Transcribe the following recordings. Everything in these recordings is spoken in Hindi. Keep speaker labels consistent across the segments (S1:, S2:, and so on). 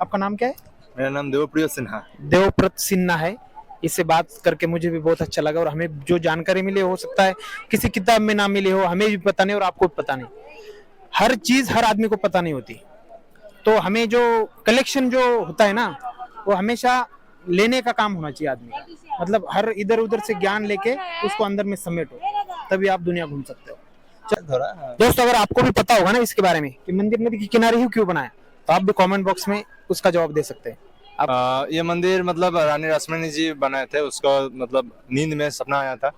S1: आपका नाम क्या है?
S2: मेरा नाम देवप्रिय सिन्हा।
S1: देवव्रत सिन्हा है। इससे बात करके मुझे भी बहुत अच्छा लगा और हमें जो जानकारी मिली हो सकता है किसी किताब में ना मिली हो, हमें भी पता नहीं और आपको भी पता नहीं। हर चीज हर आदमी को पता नहीं होती, तो हमें जो कलेक्शन जो होता है ना, वो हमेशा लेने का काम होना चाहिए आदमी का। मतलब हर इधर उधर से ज्ञान लेके उसको अंदर में समेटो, तभी आप दुनिया घूम सकते हो।
S2: थोड़ा
S1: दोस्त, अगर आपको भी पता होगा ना इसके बारे में कि मंदिर नदी के किनारे ही क्यों बनाया, तो आप भी कमेंट बॉक्स में उसका जवाब दे सकते हैं। आप
S2: ये मंदिर मतलब रानी रासमणी जी बनाए थे, उसको मतलब नींद में सपना आया था।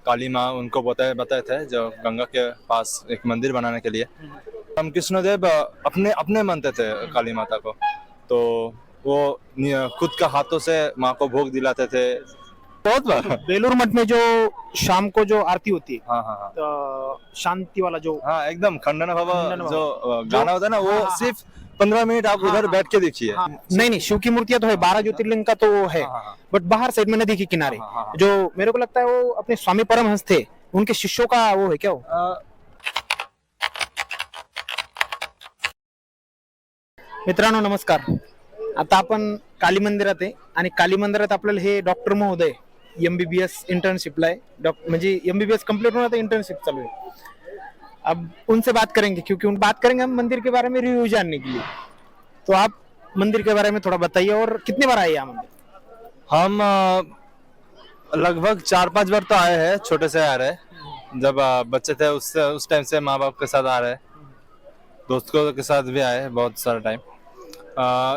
S2: काली माँ उनको बताए बताए थे जो गंगा के पास एक मंदिर बनाने के लिए। हम कृष्णदेव अपने अपने मानते थे काली माता को, तो वो खुद का हाथों से माँ को भोग दिलाते थे बहुत बार।
S1: बेलूर मठ में जो शाम को जो आरती होती है,
S2: हाँ हाँ हाँ
S1: तो शांति वाला जो
S2: हाँ, एकदम खंडन भव
S1: खंडन
S2: जो
S1: भव
S2: गाना होता है ना, वो
S1: हाँ, हाँ,
S2: सिर्फ 15 मिनट आप
S1: हाँ,
S2: उधर
S1: हाँ,
S2: बैठ के देखिए।
S1: हाँ, नहीं नहीं, शिव की मूर्तियां तो है, 12 ज्योतिर्लिंग का तो वो है,
S2: हाँ हाँ
S1: बट बाहर साइड में नदी के
S2: हाँ
S1: किनारे
S2: हाँ हाँ हाँ।
S1: जो मेरे को लगता है वो अपने स्वामी परमहंस थे, उनके शिष्यों का वो है क्या वो? मित्रांनो नमस्कार. आता आपण काली मंदिरात आहे आणि काली मंदिरात आपल्याला हे डॉक्टर महोदय एमबीबीएस इंटर्नशिपला आहे, म्हणजे एमबीबीएस कंप्लीट होना, इंटर्नशिप चालू है. अब उनसे बात करेंगे क्योंकि उन बात करेंगे हम मंदिर के बारे में रिव्यू जानने के लिए. तो आप मंदिर के बारे में थोड़ा बताइए और कितने बार आए यहाँ मंदिर?
S2: हम लगभग 4-5 बार तो आए हैं, छोटे से आ रहे हैं। जब बच्चे थे उस टाइम से माँ बाप के साथ आ रहे हैं, दोस्तों के साथ भी आए हैं बहुत सारा टाइम।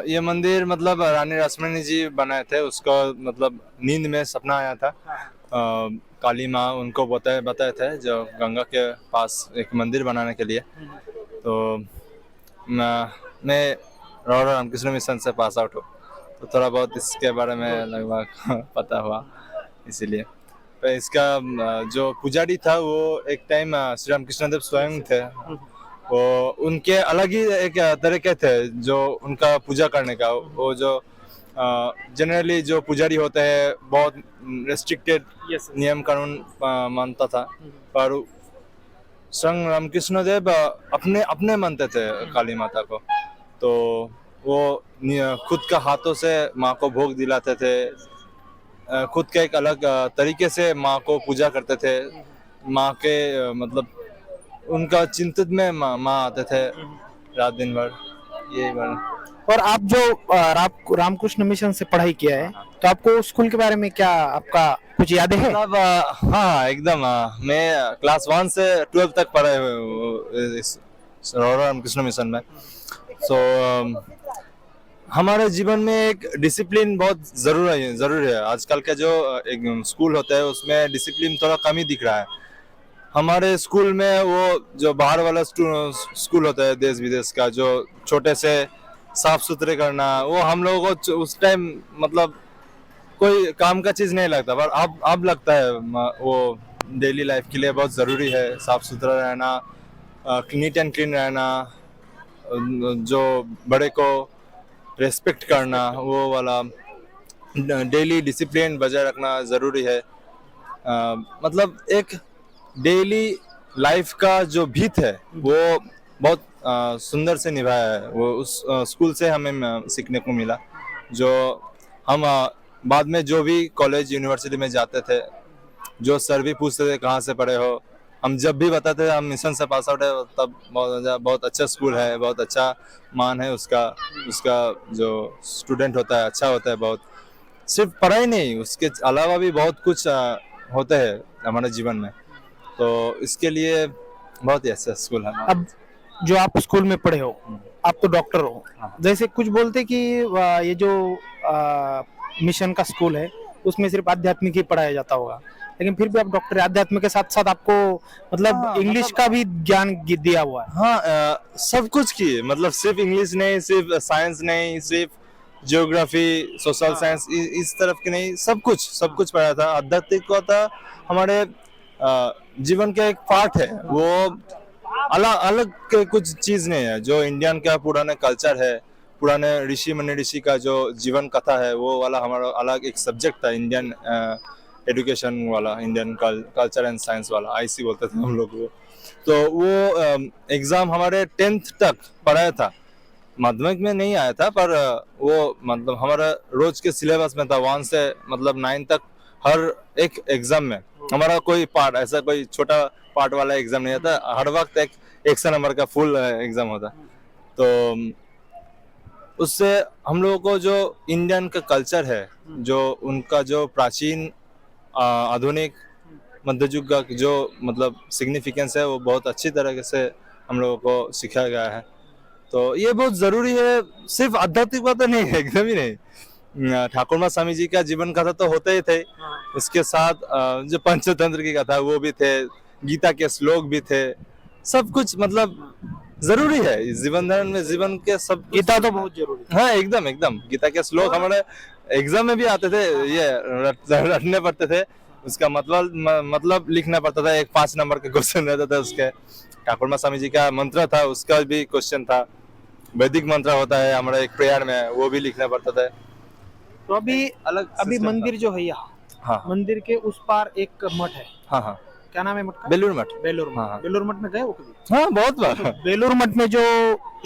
S2: ये मंदिर मतलब रानी रासमणी जी बनाए थे, उसको मतलब नींद में सपना आया था। काली माँ उनको बताए बताए थे जो गंगा के पास एक मंदिर बनाने के लिए। तो मैं रॉ रामकृष्ण मिशन से पास आउट हूँ, तो थोड़ा बहुत इसके बारे में लगभग पता हुआ, इसीलिए। तो इसका जो पुजारी था वो एक टाइम श्री रामकृष्ण देव स्वयं थे। वो उनके अलग ही एक तरीके थे जो उनका पूजा करने का। वो जो जनरली जो पुजारी होते हैं बहुत रेस्ट्रिक्टेड नियम कानून मानता था, पर संग रामकृष्ण देव अपने अपने मानते थे काली माता को, तो वो खुद का हाथों से माँ को भोग दिलाते थे। खुद के एक अलग तरीके से माँ को पूजा करते थे। माँ के मतलब उनका चिंतित में माँ आते थे रात दिन भर, ये बार।
S1: और आप जो रामकृष्ण मिशन से पढ़ाई किया है, तो आपको स्कूल के बारे में क्या आपका कुछ यादें हैं?
S2: मतलब हाँ एकदम, मैं क्लास 1 से 12 तक पढ़े हुए हूँ इस रामकृष्ण मिशन में। सो हमारे जीवन में एक डिसिप्लिन बहुत जरूरी है। आजकल का जो एक स्कूल होता है उसमें डिसिप्लिन थोड़ा कम ही दिख रहा है। हमारे स्कूल में वो जो बाहर वाला स्कूल होता है देश विदेश का, जो छोटे से साफ सुथरे करना, वो हम लोगों को उस टाइम मतलब कोई काम का चीज नहीं लगता, पर अब लगता है वो डेली लाइफ के लिए बहुत जरूरी है। साफ सुथरा रहना, नीट एंड क्लीन रहना, जो बड़े को रेस्पेक्ट करना, वो वाला डेली डिसिप्लिन बजाय रखना जरूरी है। मतलब एक डेली लाइफ का जो भीत है वो बहुत सुंदर से निभाया है। वो उस स्कूल से हमें सीखने को मिला। जो हम बाद में जो भी कॉलेज यूनिवर्सिटी में जाते थे, जो सर भी पूछते थे कहाँ से पढ़े हो, हम जब भी बताते थे हम मिशन से पास आउट है, तब बहुत अच्छा स्कूल है, बहुत अच्छा मान है उसका। उसका जो स्टूडेंट होता है अच्छा होता है बहुत। सिर्फ पढ़ाई नहीं, उसके अलावा भी बहुत कुछ होते हैं हमारे जीवन में, तो इसके लिए बहुत ही अच्छा स्कूल है।
S1: अब जो आप स्कूल में पढ़े हो, आप तो डॉक्टर हो, जैसे कुछ बोलते कि ये जो मिशन का स्कूल है उसमें सिर्फ आध्यात्मिक ही पढ़ाया जाता होगा, लेकिन फिर भी आप डॉक्टर, आध्यात्म के साथ साथ आपको मतलब
S2: हाँ,
S1: इंग्लिश
S2: मतलब
S1: का भी ज्ञान दिया हुआ है।
S2: हाँ, सब कुछ की मतलब सिर्फ इंग्लिश नहीं, सिर्फ साइंस नहीं, सिर्फ ज्योग्राफी सोशल साइंस इस तरफ की नहीं, सब कुछ पढ़ा था। आध्यात्मिकता हमारे जीवन का एक पार्ट है। वो अलग अलग के कुछ चीज नहीं है। जो इंडियन का पुराने कल्चर है, पुराने ऋषि मुनि ऋषि का जो जीवन कथा है, वो वाला हमारा अलग एक सब्जेक्ट था। इंडियन एजुकेशन वाला, इंडियन कल्चर एंड साइंस वाला, आईसी बोलते थे हम लोग वो। तो वो एग्जाम हमारे 10th तक पढ़ाया था। माध्यमिक में नहीं आया था, पर वो मतलब हमारा रोज के सिलेबस में था। 1 से मतलब 9 तक हर एक एग्जाम में हमारा कोई पार्ट, ऐसा कोई छोटा पार्ट वाला एग्जाम नहीं आता, हर वक्त एक 100 नंबर का फुल एग्जाम होता। तो उससे हम लोगों को जो इंडियन का कल्चर है, जो उनका जो प्राचीन आधुनिक मध्ययुग का जो मतलब सिग्निफिकेंस है, वो बहुत अच्छी तरीके से हम लोगों को सिखाया गया है। तो ये बहुत जरूरी है, सिर्फ आध्यात्मिक बात नहीं है, एकदम ही नहीं। ठाकुर माँ स्वामी जी का जीवन कथा तो होते ही थे, उसके साथ जो पंचतंत्र की कथा वो भी थे, गीता के श्लोक भी थे, सब कुछ मतलब जरूरी है इस जीवन धारण में। जीवन के सब
S1: गीता तो बहुत जरूरी है।
S2: हाँ, एकदम एकदम। गीता के श्लोक हमारे एग्जाम में भी आते थे, ये रटने पड़ते थे, उसका मतलब लिखना पड़ता था। एक 5 नंबर का क्वेश्चन रहता था उसके। ठाकुर माँ स्वामी जी का मंत्र था, उसका भी क्वेश्चन था। वैदिक मंत्र होता है हमारा एक प्रेयर में, वो भी लिखना पड़ता था।
S1: तो अभी
S2: अलग
S1: मंदिर जो है यहाँ,
S2: हाँ
S1: मंदिर के उस पार एक मठ है,
S2: हाँ,
S1: क्या नाम है मठ का?
S2: बेलूर मठ।
S1: बेलूर मठ।
S2: हाँ।
S1: बेलूर मठ में गए हो कभी?
S2: हाँ, बहुत बार।
S1: बेलूर मठ में जो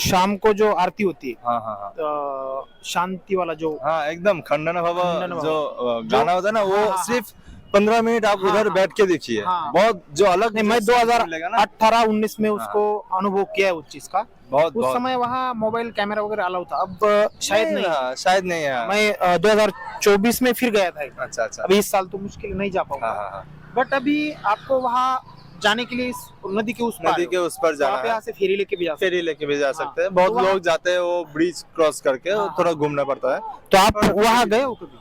S1: शाम को जो आरती होती है,
S2: हाँ,
S1: शांति वाला जो,
S2: हाँ, एकदम खंडन भव
S1: खंडन भव।
S2: जो गाना होता है ना, वो
S1: हाँ।
S2: सिर्फ 15 मिनट आप
S1: हाँ,
S2: उधर
S1: हाँ।
S2: बैठ के देखिए।
S1: हाँ।
S2: बहुत जो अलग
S1: नहीं, मैं
S2: मिलेगा ना,
S1: 2018-19 में उसको अनुभव किया है उस चीज का।
S2: बहुत
S1: उस
S2: बहुत
S1: समय वहाँ मोबाइल कैमरा वगैरह अलाउ था, अब शायद नहीं।
S2: शायद नहीं है।
S1: मैं 2024 में फिर गया था एक बार।
S2: अच्छा।
S1: अभी इस साल तो मुश्किल नहीं जा पाऊंगा,
S2: हाँ,
S1: बट अभी आपको वहाँ जाने के लिए इस नदी के उस पार
S2: नदी के उस पर जाना
S1: आप
S2: है,
S1: यहाँ से फेरी लेके भी जा सकते
S2: फेरी लेके भी जा सकते हैं।
S1: हाँ।
S2: बहुत
S1: तो वहाँ-
S2: लोग जाते हैं, वो ब्रिज क्रॉस करके
S1: हाँ,
S2: थोड़ा घूमना पड़ता है।
S1: हैं। तो आप वहाँ गए हो कभी?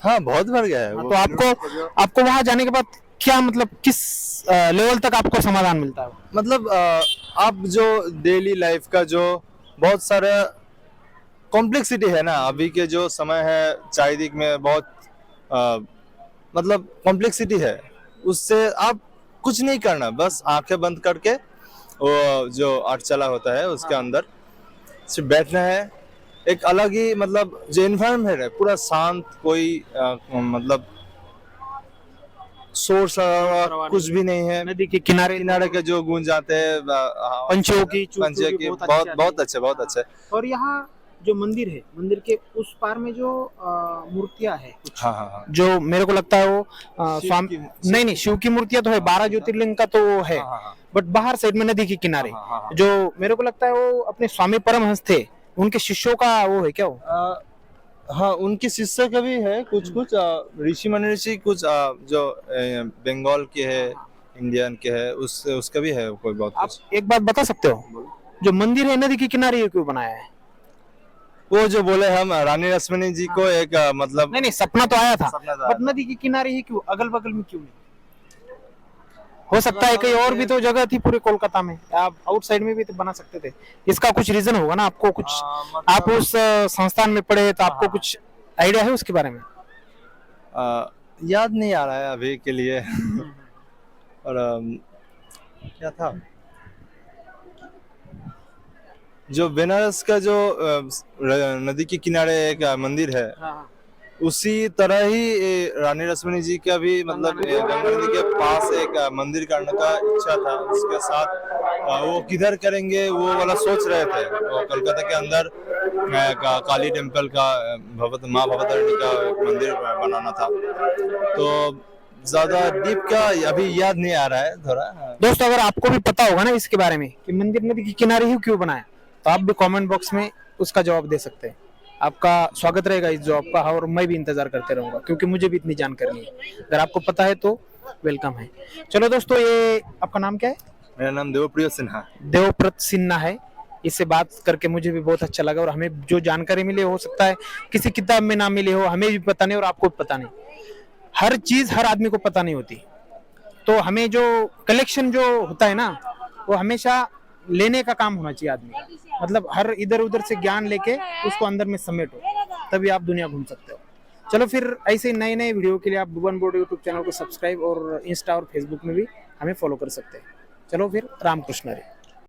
S2: हाँ, बहुत बार गया है
S1: हाँ,
S2: वो।
S1: तो आपको वहाँ जाने के बाद क्या मतलब किस लेवल तक आपको समाधान मिलता है?
S2: मतलब आप जो डेली लाइफ का जो बहुत सारा कॉम्प्लेक्सिटी है ना, अभी के जो समय है चारिदिक में बहुत मतलब कॉम्प्लेक्सिटी है, उससे आप कुछ नहीं करना, बस आंखें बंद करके वो जो अर्चला होता है उसके अंदर सिर्फ बैठना है। एक अलग ही मतलब जो एनवायरनमेंट है, पूरा शांत, कोई मतलब शोर शराबा कुछ भी नहीं है।
S1: नदी के किनारे
S2: किनारे के जो गूंज आते हैं,
S1: पंछियों की
S2: पंछियों की बहुत अच्छे, बहुत अच्छे।
S1: और यहाँ जो मंदिर है, मंदिर के उस पार में जो मूर्तियां है कुछ,
S2: हाँ,
S1: जो मेरे को लगता है वो
S2: शिव
S1: स्वामी
S2: की-
S1: नहीं शिव की मूर्तियां तो है, 12 ज्योतिर्लिंग का तो वो है,
S2: हाँ,
S1: बट बाहर साइड में नदी के किनारे
S2: हाँ।
S1: जो मेरे को लगता है वो अपने स्वामी परमहंस थे, उनके शिष्यों का वो है क्या वो?
S2: हाँ, उनके शिष्य का भी है कुछ ऋषि महर्षि कुछ जो बंगाल के है, इंडियन के है, उसका भी है कोई बहुत
S1: आप
S2: कुछ।
S1: एक बात बता सकते हो, जो मंदिर है नदी के किनारे ये क्यों बनाया है?
S2: वो जो बोले हम रानी रश्मनी जी को एक मतलब
S1: नहीं सपना तो आया था,
S2: सपना तो आया
S1: बट नदी के किनारे ही क्यों, अगल बगल में क्यों नहीं? हो सकता है कहीं और भी तो जगह थी पूरे कोलकाता में, आप आउटसाइड में भी तो बना सकते थे। इसका कुछ रीजन होगा ना, आपको कुछ आप उस संस्थान में पढ़े तो आपको कुछ आइडिया है उसके बारे में?
S2: याद नहीं आ रहा है अभी के लिए। और क्या था जो बनारस का जो नदी के किनारे एक मंदिर है, उसी तरह ही रानी रश्मनी जी का भी मतलब गंगा नदी के पास एक मंदिर करने का इच्छा था। उसके साथ वो किधर करेंगे वो वाला सोच रहे थे। वो कोलकाता के अंदर काली टेम्पल का माँ भवतारिणी का एक मंदिर बनाना था। तो ज्यादा डीप का अभी याद नहीं आ रहा है थोड़ा।
S1: दोस्तों, अगर आपको भी पता होगा ना इसके बारे में कि मंदिर नदी के किनारे ही क्यों बनाया, तो आप भी कमेंट बॉक्स में उसका जवाब दे सकते हैं। आपका स्वागत रहेगा इस जॉब का, और मैं भी इंतजार करते रहूंगा क्योंकि मुझे भी इतनी जानकारी नहीं है। अगर आपको पता है तो वेलकम है। चलो दोस्तों, ये आपका नाम क्या है?
S2: मेरा नाम देवप्रिय सिन्हा।
S1: देवव्रत सिन्हा है। इससे बात करके मुझे भी बहुत अच्छा लगा, और हमें जो जानकारी मिली हो सकता है किसी किताब में ना मिली हो, हमें भी पता नहीं और आपको भी पता नहीं। हर चीज हर आदमी को पता नहीं होती, तो हमें जो कलेक्शन जो होता है ना, वो हमेशा लेने का काम होना चाहिए आदमी का। मतलब हर इधर उधर से ज्ञान लेके उसको अंदर में समेटो, तभी आप दुनिया घूम सकते हो। चलो फिर ऐसे नए नए वीडियो के लिए आप भुवन बोर्ड यूट्यूब चैनल को सब्सक्राइब और इंस्टा और फेसबुक में भी हमें फॉलो कर सकते हैं। चलो फिर, रामकृष्ण हरे।